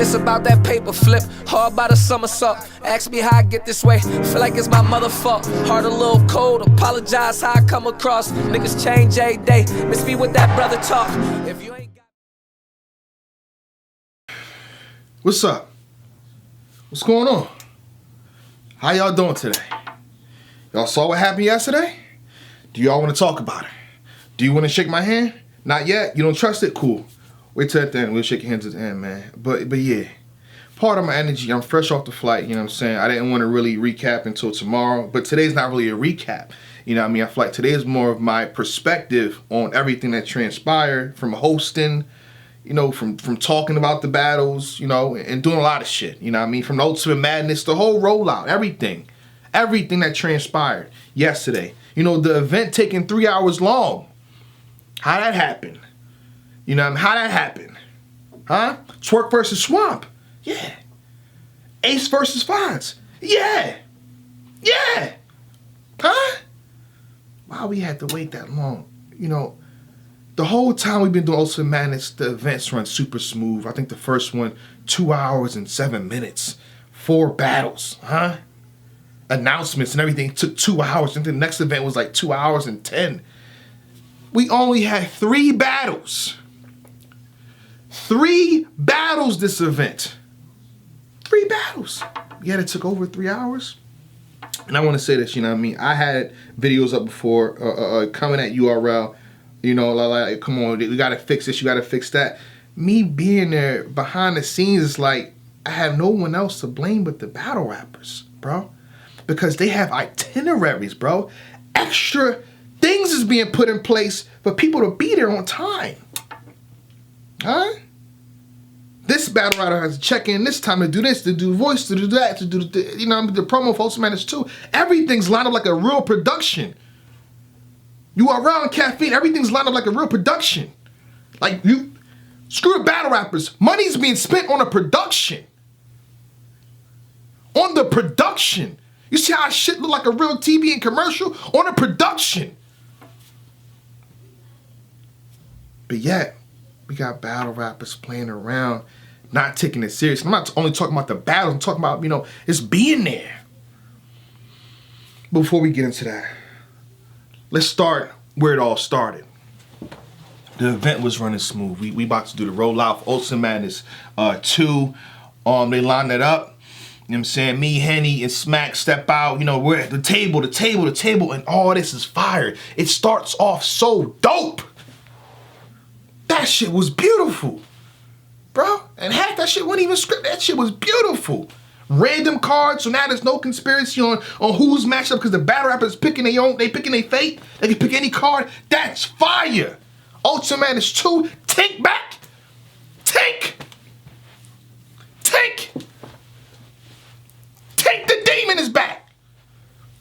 It's about that paper flip, hard by the somersault. Ask me how I get this way, feel like it's my mother fault. Heart a little cold, apologize how I come across. Niggas change every day, miss me with that brother talk. If you ain't got... What's up? What's going on? How y'all doing today? Y'all saw what happened yesterday? Do y'all want to talk about it? Do you want to shake my hand? Not yet? You don't trust it? Cool. Wait till at the end. We'll shake your hands at the end, man. But yeah. Part of my energy, I'm fresh off the flight, you know what I'm saying? I didn't want to really recap until tomorrow. But today's not really a recap. You know what I mean? I feel like today is more of my perspective on everything that transpired from hosting, you know, from talking about the battles, you know, and doing a lot of shit. You know what I mean? From the Ultimate Madness, the whole rollout, everything. Everything that transpired yesterday. You know, the event taking 3 hours long. How that happened? You know, how that happened? Huh? Twork versus Swamp. Yeah. Ace versus Fonz. Yeah. Yeah. Huh? Why we had to wait that long? You know, the whole time we've been doing Ultimate Madness, the events run super smooth. I think the first one, 2 hours and 7 minutes. 4 battles. Huh? Announcements and everything took 2 hours. I think the next event was like 2 hours and 10. We only had 3 battles. 3 battles this event. 3 battles. Yet it took over 3 hours. And I want to say this, you know what I mean? I had videos up before coming at URL. You know, like, come on, we got to fix this, you got to fix that. Me being there behind the scenes is like, I have no one else to blame but the battle rappers, bro. Because they have itineraries, bro. Extra things is being put in place for people to be there on time. Huh? This battle rider has to check in this time to do this, to do voice, to do that, to do the, you know, the promo for Ultimate Madness 2. Everything's lined up like a real production. You are around caffeine, everything's lined up like a real production. Like, you, screw the battle rappers. Money's being spent on a production. On the production. You see how shit look like a real TV and commercial? On a production. But yet, we got battle rappers playing around, not taking it serious. I'm not only talking about the battles, I'm talking about, you know, it's being there. Before we get into that, let's start where it all started. The event was running smooth. We about to do the rollout for Ultimate Madness 2. They lined it up. You know what I'm saying? Me, Henny, and Smack step out. You know, we're at the table, and all this is fire. It starts off so dope. That shit was beautiful, bro. And half that shit wasn't even scripted. That shit was beautiful. Random cards, so now there's no conspiracy on who's matched up because the battle rappers picking their own, they picking their fate. They can pick any card. That's fire. Ultimate Madness 2, take back. Take. The demon is back.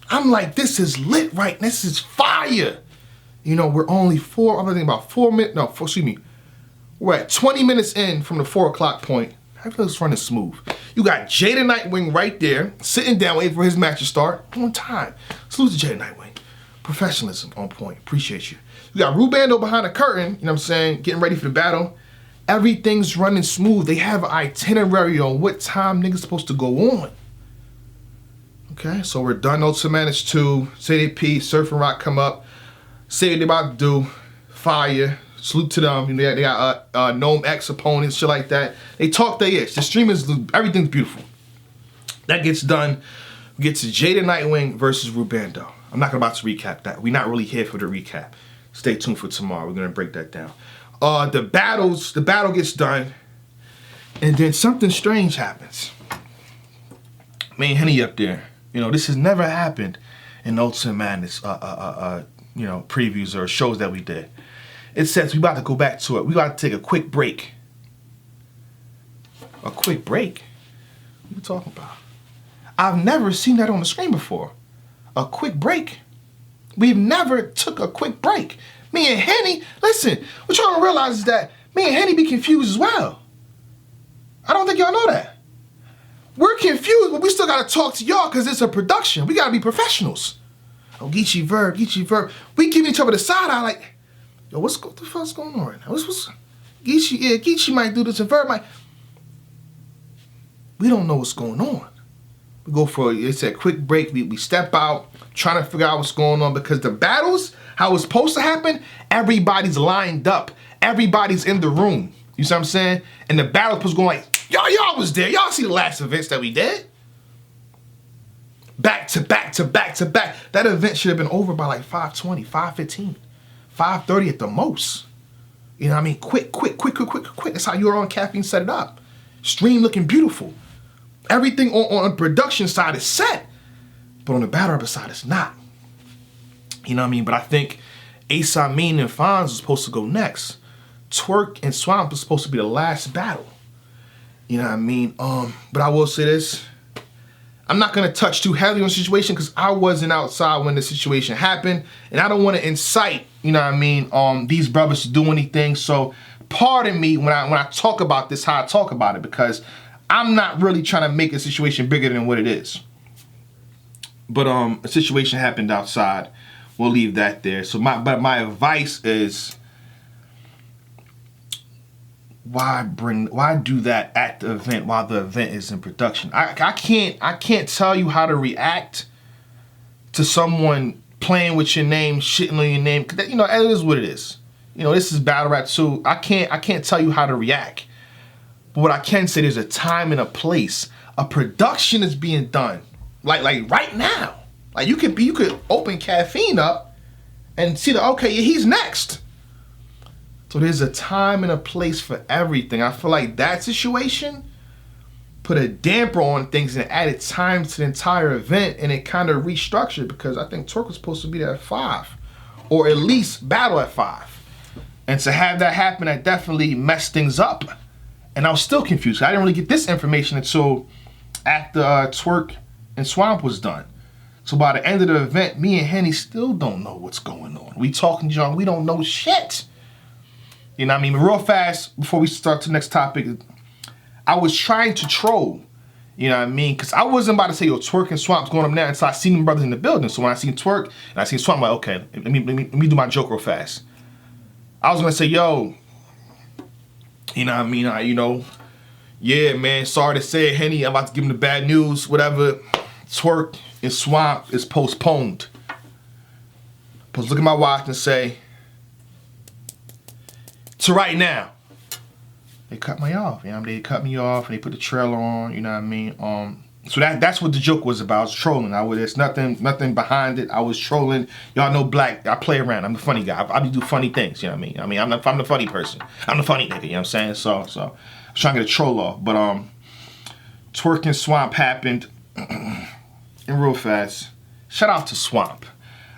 I'm like, this is lit, right? This is fire. You know, we're only I'm thinking about 4 minutes, no, excuse me. We're at 20 minutes in from the 4 o'clock point. Everything's running smooth. You got Jada Nightwing right there, sitting down, waiting for his match to start on time. Salute to Jada Nightwing. Professionalism on point. Appreciate you. You got Rubando behind the curtain, you know what I'm saying, getting ready for the battle. Everything's running smooth. They have an itinerary on what time niggas supposed to go on. Okay, so we're done. Ultimate Madness 2. Say they pee, Surf and Rock come up. Say what they about to do. Fire. Salute to them. You know, they got Gnome X opponents, shit like that. They talk their ish. The stream is, everything's beautiful. That gets done. We get to Jada Nightwing versus Rubando. I'm not about to recap that. We're not really here for the recap. Stay tuned for tomorrow. We're gonna break that down. The battle gets done, and then something strange happens. Me and Henny up there. You know, this has never happened in Ultimate Madness, you know, previews or shows that we did. It says we about to go back to it. We about to take a quick break. A quick break? What are you talking about? I've never seen that on the screen before. A quick break? We've never took a quick break. Me and Henny, listen, what y'all don't realize is that me and Henny be confused as well. I don't think y'all know that. We're confused, but we still gotta talk to y'all because it's a production. We gotta be professionals. Oh, Geechee Verb. We give each other the side eye like, yo, what the fuck's going on right now? What's Geechee, yeah, Geechee might do this and Verb might. We don't know what's going on. We go for it's a quick break. We step out, trying to figure out what's going on because the battles, how it's supposed to happen, everybody's lined up. Everybody's in the room. You see what I'm saying? And the battle was going like, y'all was there. Y'all see the last events that we did? Back to back to back to back. That event should have been over by like 5:20, 5:15, 5:30 at the most. You know what I mean? Quick. That's how you are on Caffeine set it up. Stream looking beautiful. Everything on the production side is set, but on the battle rapper side, it's not. You know what I mean? But I think Amin and Fonz was supposed to go next. Twork and Swamp was supposed to be the last battle. You know what I mean? But I will say this. I'm not going to touch too heavily on the situation because I wasn't outside when the situation happened. And I don't want to incite, you know what I mean, these brothers to do anything. So pardon me when I talk about this, how I talk about it, because I'm not really trying to make a situation bigger than what it is. But a situation happened outside. We'll leave that there. So my advice is, why do that at the event while the event is in production? I can't tell you how to react to someone playing with your name, shitting on your name. You know, it is what it is. You know, this is Battle Rap 2. I can't tell you how to react. But what I can say, there's a time and a place. A production is being done. Like right now. Like you could open Caffeine up and see okay, he's next. So there's a time and a place for everything. I feel like that situation put a damper on things and added time to the entire event, and it kind of restructured because I think Twork was supposed to be there at 5, or at least battle at 5. And to have that happen, that definitely messed things up. And I was still confused. I didn't really get this information until after Twork and Swamp was done. So by the end of the event, me and Henny still don't know what's going on. We talking junk, we don't know shit. You know what I mean? Real fast, before we start to the next topic, I was trying to troll. You know what I mean? Because I wasn't about to say, yo, Twork and Swamp's going up now until I seen them brothers in the building. So when I seen Twork and I seen Swamp, I'm like, okay, let me do my joke real fast. I was going to say, yo, you know what I mean? Yeah, man, sorry to say it, Henny, I'm about to give him the bad news, whatever. Twork and Swamp is postponed. Supposed to look at my watch and say, to right now. They cut me off, you know what I mean? They cut me off and they put the trailer on, you know what I mean? So that's what the joke was about. I was trolling. There's nothing behind it. I was trolling. Y'all know Black, I play around. I'm the funny guy. I do funny things, you know what I mean? I'm the funny person. I'm the funny nigga, you know what I'm saying? So I was trying to get a troll off. But Twork and Swamp happened and real fast. Shout out to Swamp.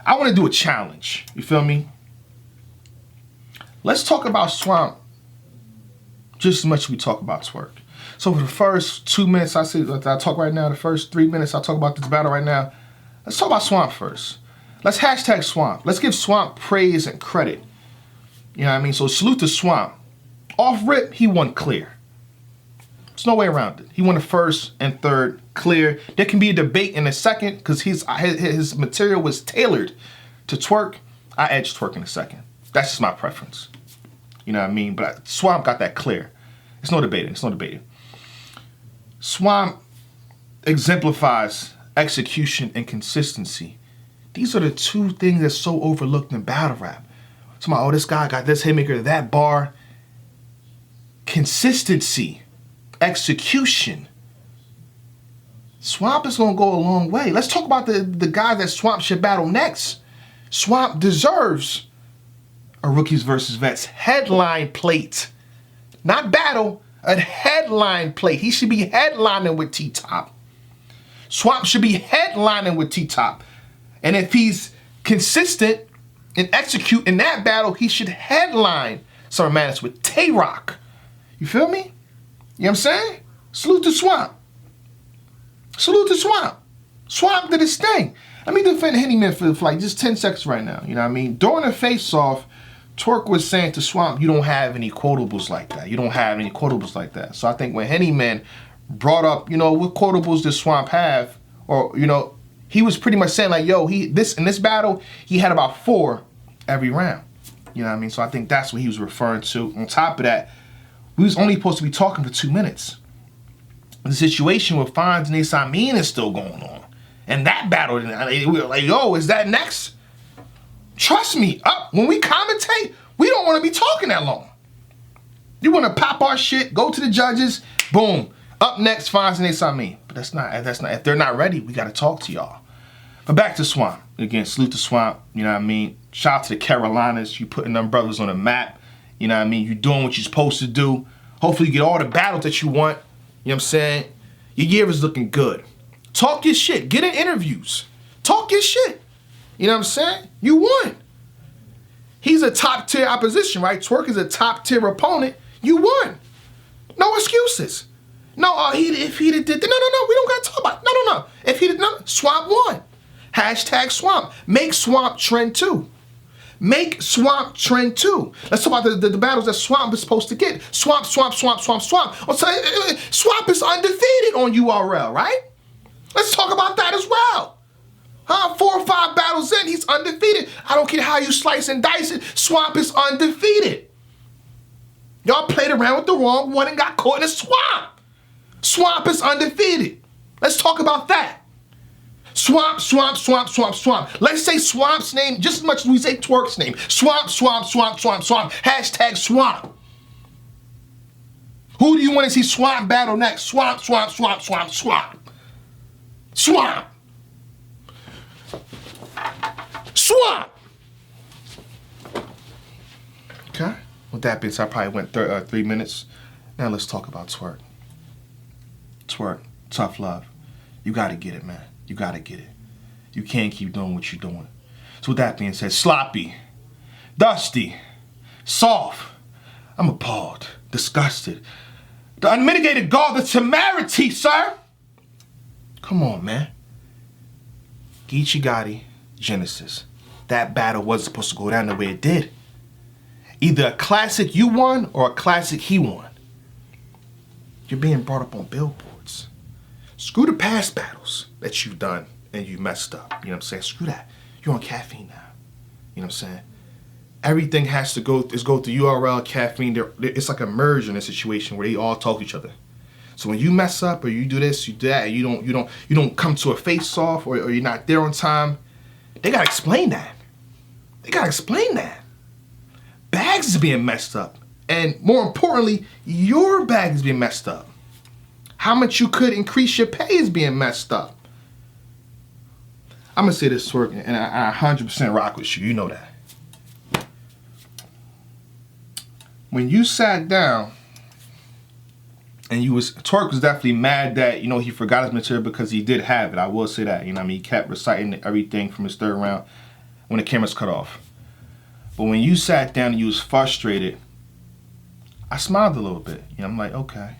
I want to do a challenge. You feel me? Let's talk about Swamp just as much as we talk about Twork. So for the first 2 minutes I talk right now, the first 3 minutes I talk about this battle right now, let's talk about Swamp first. Let's hashtag Swamp. Let's give Swamp praise and credit. You know what I mean? So salute to Swamp. Off rip, he won clear. There's no way around it. He won the first and third clear. There can be a debate in a second because his material was tailored to Twork. I edged Twork in a second. That's just my preference. You know what I mean? But Swamp got that clear. It's no debating. Swamp exemplifies execution and consistency. These are the two things that's so overlooked in battle rap. Somebody, oh, this guy got this hitmaker, that bar. Consistency. Execution. Swamp is going to go a long way. Let's talk about the guy that Swamp should battle next. Swamp deserves a Rookies versus Vets headline plate. Not battle, a headline plate. He should be headlining with T-Top. Swamp should be headlining with T-Top. And if he's consistent and execute in that battle, he should headline Summer Madness with Tay-Rock. You feel me? You know what I'm saying? Salute to Swamp. Salute to Swamp. Swamp did his thing. Let me defend Henny Man for like just 10 seconds right now. You know what I mean? During the face-off, Twork was saying to Swamp, you don't have any quotables like that. You don't have any quotables like that. So I think when Henny Man brought up, what quotables does Swamp have? Or, he was pretty much saying like, yo, in this battle, he had about 4 every round. You know what I mean? So I think that's what he was referring to. On top of that, we was only supposed to be talking for 2 minutes. the situation with Fonz and Amin is still going on. And that battle, we were like, yo, is that next? Trust me, when we commentate, we don't want to be talking that long. You want to pop our shit, go to the judges, boom. Up next, Fonz and Amin. But that's not, if they're not ready, we got to talk to y'all. But back to Swamp. Again, salute to Swamp, you know what I mean? Shout out to the Carolinas. You putting them brothers on the map. You know what I mean? You doing what you're supposed to do. Hopefully you get all the battles that you want. You know what I'm saying? Your year is looking good. Talk your shit. Get in interviews. Talk your shit. You know what I'm saying? You won. He's a top tier opposition, right? Twork is a top tier opponent. You won. No excuses. No, if he did, no, we don't got to talk about it. No. If he did, no, Swamp won. Hashtag Swamp. Make Swamp trend too. Make Swamp trend too. Let's talk about the battles that Swamp is supposed to get. Swamp. Swamp is undefeated on URL, right? Let's talk about that as well. 4 or 5 battles in, he's undefeated. I don't care how you slice and dice it. Swamp is undefeated. Y'all played around with the wrong one and got caught in a swamp. Swamp is undefeated. Let's talk about that. Swamp. Let's say Swamp's name just as much as we say Twork's name. Swamp. Hashtag Swamp. Who do you want to see Swamp battle next? Swamp. Okay. With that being said, I probably went 3 minutes. Now let's talk about Twork. Twork, tough love. You got to get it, man. You got to get it. You can't keep doing what you're doing. So with that being said, sloppy, dusty, soft. I'm appalled, disgusted. The unmitigated gall, the temerity, sir. Come on, man. Geechee Gotti, Genesis. That battle wasn't supposed to go down the way it did. Either a classic you won or a classic he won. You're being brought up on billboards. Screw the past battles that you've done and you messed up. You know what I'm saying? Screw that. You're on caffeine now. You know what I'm saying? Everything has to go through URL, caffeine. It's like a merge in a situation where they all talk to each other. So when you mess up or you do this, you do that, and you don't come to a face-off or you're not there on time, they gotta explain that. Bags is being messed up. And more importantly, your bag is being messed up. How much you could increase your pay is being messed up. I'm gonna say this, Twork, and I 100% rock with you. You know that. When you sat down, and Twork was definitely mad that, he forgot his material because he did have it. I will say that. He kept reciting everything from his third round when the cameras cut off. But when you sat down and you was frustrated, I smiled a little bit. I'm like, okay,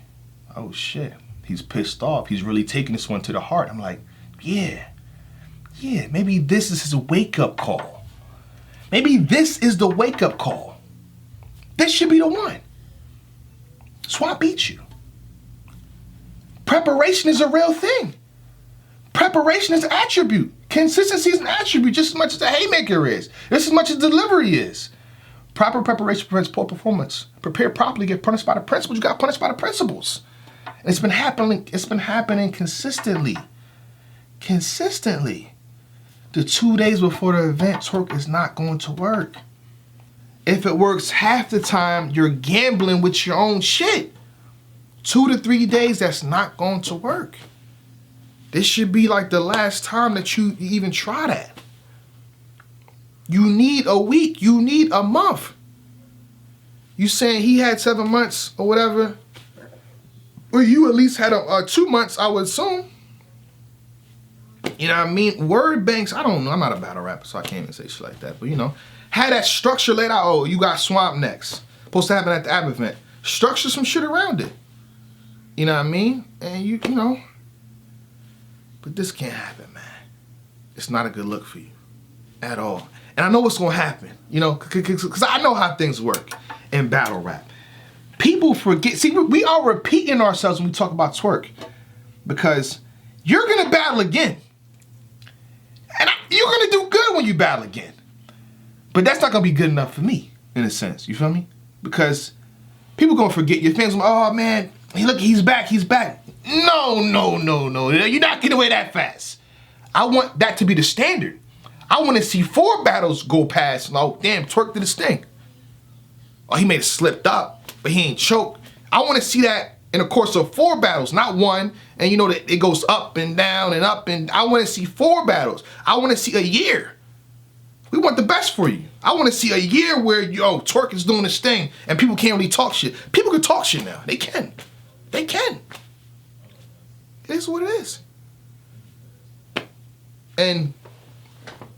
oh shit, he's pissed off. He's really taking this one to the heart. I'm like, yeah, maybe this is his wake-up call. Maybe this is the wake-up call. This should be the one. Swamp beat you. Preparation is a real thing. Preparation is an attribute. Consistency is an attribute just as much as the haymaker is. Just as much as delivery is. Proper preparation prevents poor performance. Prepare properly, get punished by the principles. You got punished by the principles. And it's been happening consistently. The 2 days before the event, Twork is not going to work. If it works half the time, you're gambling with your own shit. 2 to 3 days, that's not going to work. This should be like the last time that you even try that. You need a week. You need a month. You saying he had 7 months or whatever? Or you at least had 2 months, I would assume. You know what I mean? Word banks, I don't know. I'm not a battle rapper, so I can't even say shit like that. But, had that structure laid out. Oh, you got Swamp next. Supposed to happen at the app event. Structure some shit around it. You know what I mean? And you know. But this can't happen, man. It's not a good look for you at all. And I know what's going to happen, because I know how things work in battle rap. People forget. See, we are repeating ourselves when we talk about Twork, because you're going to battle again. And you're going to do good when you battle again. But that's not going to be good enough for me, in a sense. You feel me? Because people going to forget. Your fans will be, oh, man, look, he's back. No. You're not getting away that fast. I want that to be the standard. I want to see 4 battles go past. Oh, damn, Twork did his thing. Oh, he may have slipped up, but he ain't choked. I want to see that in the course of 4 battles, not 1. And you know that it goes up and down and up. And I want to see 4 battles. I want to see a year. We want the best for you. I want to see a year where, Twork is doing his thing and people can't really talk shit. People can talk shit now. They can. They can. It is what it is. And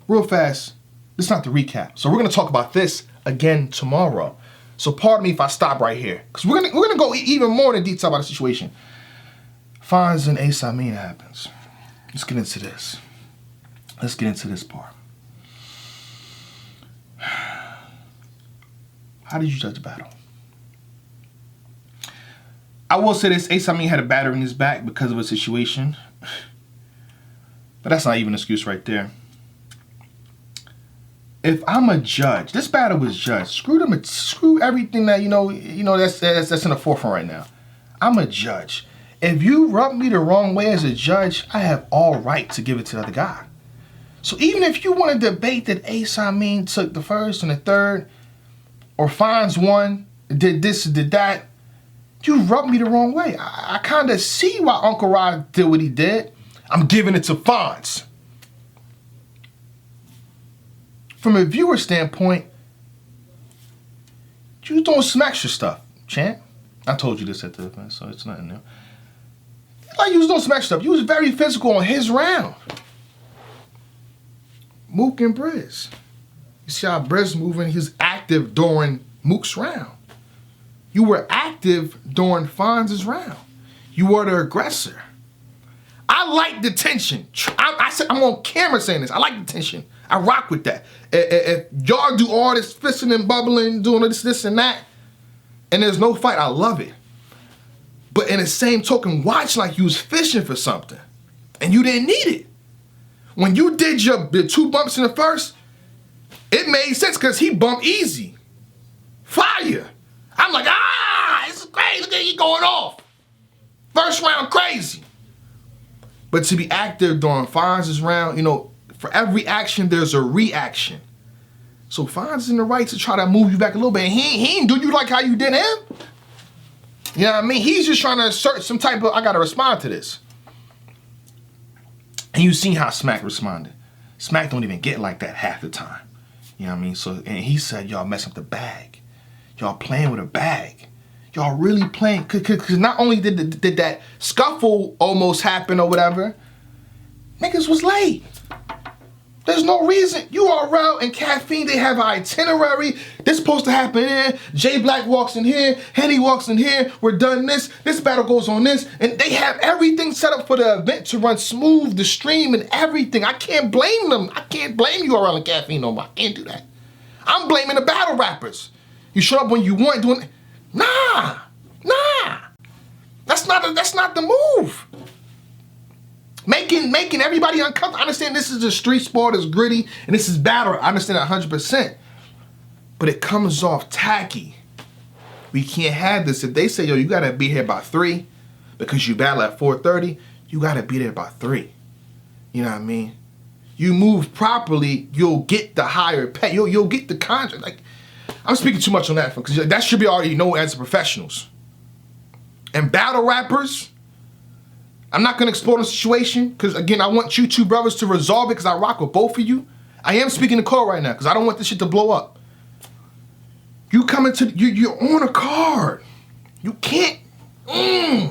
real fast, this is not the recap. So we're going to talk about this again tomorrow. So pardon me if I stop right here. Because we're gonna go even more in detail about the situation. Fonz and Amin happens. Let's get into this. Let's get into this part. How did you judge the battle? I will say this, Amin had a batter in his back because of a situation. But that's not even an excuse right there. If I'm a judge, this battle was judged. Screw everything that that's in the forefront right now. I'm a judge. If you rub me the wrong way as a judge, I have all right to give it to the other guy. So even if you want to debate that Amin took the first and the third, or Fonz won, did this, did that, you rubbed me the wrong way. I kind of see why Uncle Rod did what he did. I'm giving it to Fonz. From a viewer standpoint, you don't smash your stuff, champ. I told you this at the event, so it's nothing new. Like, you was doing smash stuff. You was very physical on his round. Mook and Briz. You see how Briz moving? He was active during Mook's round. You were active during Fonz's round. You were the aggressor. I like the tension. I'm on camera saying this. I like the tension. I rock with that. If y'all do all this fisting and bubbling, doing this and that, and there's no fight, I love it. But in the same token, watch like you was fishing for something, and you didn't need it. When you did the 2 bumps in the first, it made sense because he bumped easy. Fire. I'm like, it's great. Look at you going off. First round, crazy. But to be active during Fonz's round, for every action, there's a reaction. So Fonz is in the right to try to move you back a little bit. He ain't do you like how you did him. You know what I mean? He's just trying to assert some type of, I got to respond to this. And you seen how Smack responded. Smack don't even get like that half the time. You know what I mean? So, and he said, y'all messing up the bag. Y'all playing with a bag. Y'all really playing, because not only did that scuffle almost happen or whatever, niggas was late. There's no reason. URL and Caffeine, they have an itinerary. This supposed to happen here. J Black walks in here. Henny walks in here. We're done this. This battle goes on this. And they have everything set up for the event to run smooth, the stream and everything. I can't blame them. I can't blame URL and Caffeine no more. I can't do that. I'm blaming the battle rappers. You show up when you want doing. Nah. That's not the move. Making everybody uncomfortable. I understand this is a street sport, it's gritty, and this is battle. I understand that 100%. But it comes off tacky. We can't have this. If they say, yo, you gotta be here by 3 because you battle at 4:30, you gotta be there by 3. You know what I mean? You move properly, you'll get the higher pay. You'll get the contract. Like, I'm speaking too much on that because that should be already known as professionals. And battle rappers, I'm not going to explore the situation because, again, I want you two brothers to resolve it because I rock with both of you. I am speaking to call right now because I don't want this shit to blow up. You come into, you're on a card. You can't, you're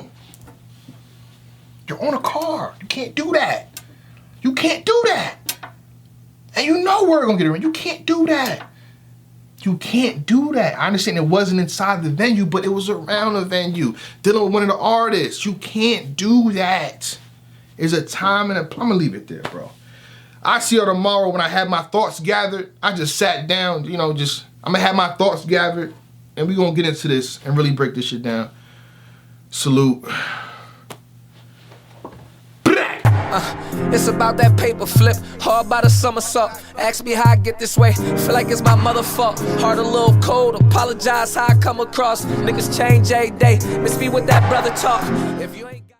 on a card. You can't do that. You can't do that. And you know we're going to get around. You can't do that. You can't do that. I understand it wasn't inside the venue, but it was around the venue. Dealing with one of the artists. You can't do that. There's a time and I'm going to leave it there, bro. I see you tomorrow when I have my thoughts gathered. I just sat down, I'm going to have my thoughts gathered and we're going to get into this and really break this shit down. Salute. It's about that paper flip, hard by the somersault. Ask me how I get this way, feel like it's my mother fault. Heart a little cold, apologize how I come across. Niggas change every day, miss me with that brother talk. If you ain't got